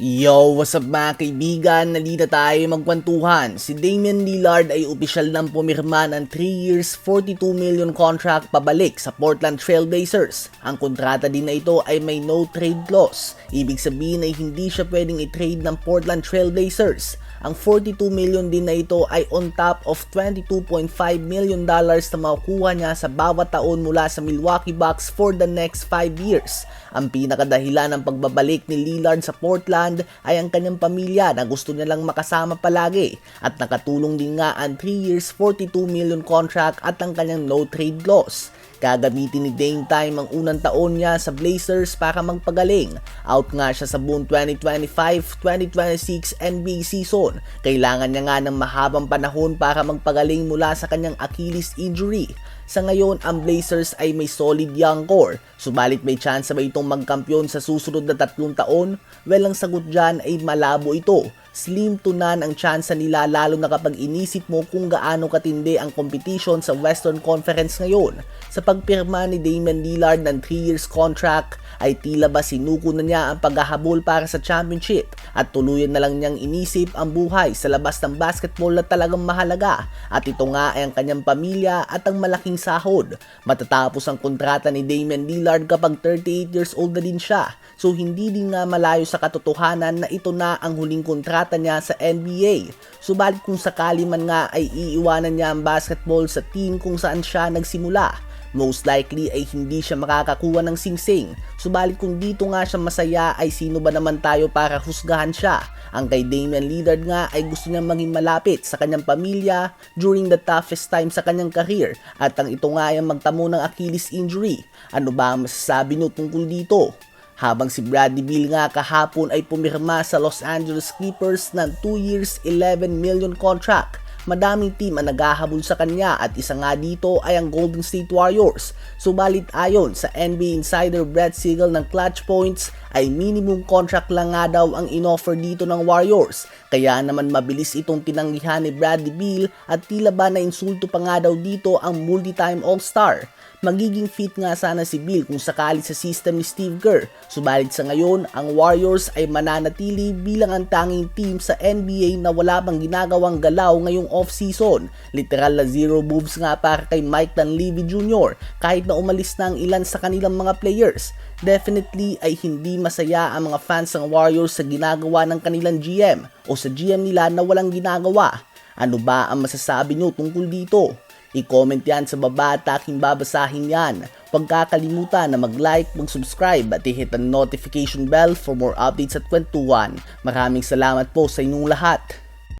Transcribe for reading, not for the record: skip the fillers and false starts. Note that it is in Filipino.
Yo, what's up mga kaibigan? Nalita tayo magkwentuhan. Si Damian Lillard ay opisyal nang pumirma ng 3 years, 42 million contract pabalik sa Portland Trail Blazers. Ang kontrata din na ito ay may no trade clause. Ibig sabihin ay hindi siya pwedeng i-trade ng Portland Trail Blazers. Ang 42 million din na ito ay on top of $22.5 million na makukuha niya sa bawat taon mula sa Milwaukee Bucks for the next 5 years. Ang pinakadahilan ng pagbabalik ni Lillard sa Portland ay ang kanyang pamilya na gusto niya lang makasama palagi at nakatulong din nga ang 3 years 42 million contract at ang kanyang no trade clause. Gagamitin ni Dame Time ang unang taon niya sa Blazers para magpagaling. Out nga siya sa buong 2025-2026 NBA season. Kailangan niya nga ng mahabang panahon para magpagaling mula sa kanyang Achilles injury. Sa ngayon, ang Blazers ay may solid young core. Subalit may chance ba itong magkampiyon sa susunod na 3 taon? Well, ang sagot dyan ay malabo ito. Slim to none ang tsansa nila lalo na kapag inisip mo kung gaano katindi ang competition sa Western Conference ngayon. Sa pagpirma ni Damian Lillard ng 3 years contract ay tila ba sinuko na niya ang paghahabol para sa championship at tuluyan na lang niyang inisip ang buhay sa labas ng basketball na talagang mahalaga at ito nga ay ang kanyang pamilya at ang malaking sahod. Matatapos ang kontrata ni Damian Lillard kapag 38 years old na din siya, so hindi din nga malayo sa katotohanan na ito na ang huling kontrata niya sa NBA. Subalit kung sakali man nga ay iiwanan niya ang basketball sa team kung saan siya nagsimula, most likely ay hindi siya makakakuha ng singsing. Subalit kung dito nga siya masaya ay sino ba naman tayo para husgahan siya? Ang kay Damian Lillard nga ay gusto niya maging malapit sa kanyang pamilya during the toughest time sa kanyang career at ang ito nga ay magtamo ng Achilles injury. Ano ba ang masasabi niyo tungkol dito? Habang si Bradley Beal nga kahapon ay pumirma sa Los Angeles Clippers ng 2 years 11 million contract. Madaming team ang naghahabol sa kanya at isa nga dito ay ang Golden State Warriors. Subalit ayon sa NBA insider Brad Siegel ng Clutch Points ay minimum contract lang nga daw ang inoffer dito ng Warriors. Kaya naman mabilis itong tinanggihan ni Bradley Beal at tila ba na insulto pa nga daw dito ang multi-time All-Star. Magiging fit nga sana si Beal kung sakali sa system ni Steve Kerr. Subalit sa ngayon, ang Warriors ay mananatili bilang ang tanging team sa NBA na wala bang ginagawang galaw ngayong off-season. Literal na zero moves nga para kay Mike Dunleavy Jr. kahit na umalis na ang ilan sa kanilang mga players. Definitely ay hindi masaya ang mga fans ng Warriors sa ginagawa ng kanilang GM o sa GM nila na walang ginagawa. Ano ba ang masasabi nyo tungkol dito? I-comment yan sa baba at aking babasahin yan. Huwag kakalimutan na mag-like, mag-subscribe at i-hit ang notification bell for more updates at kwentuhan. Maraming salamat po sa inyong lahat.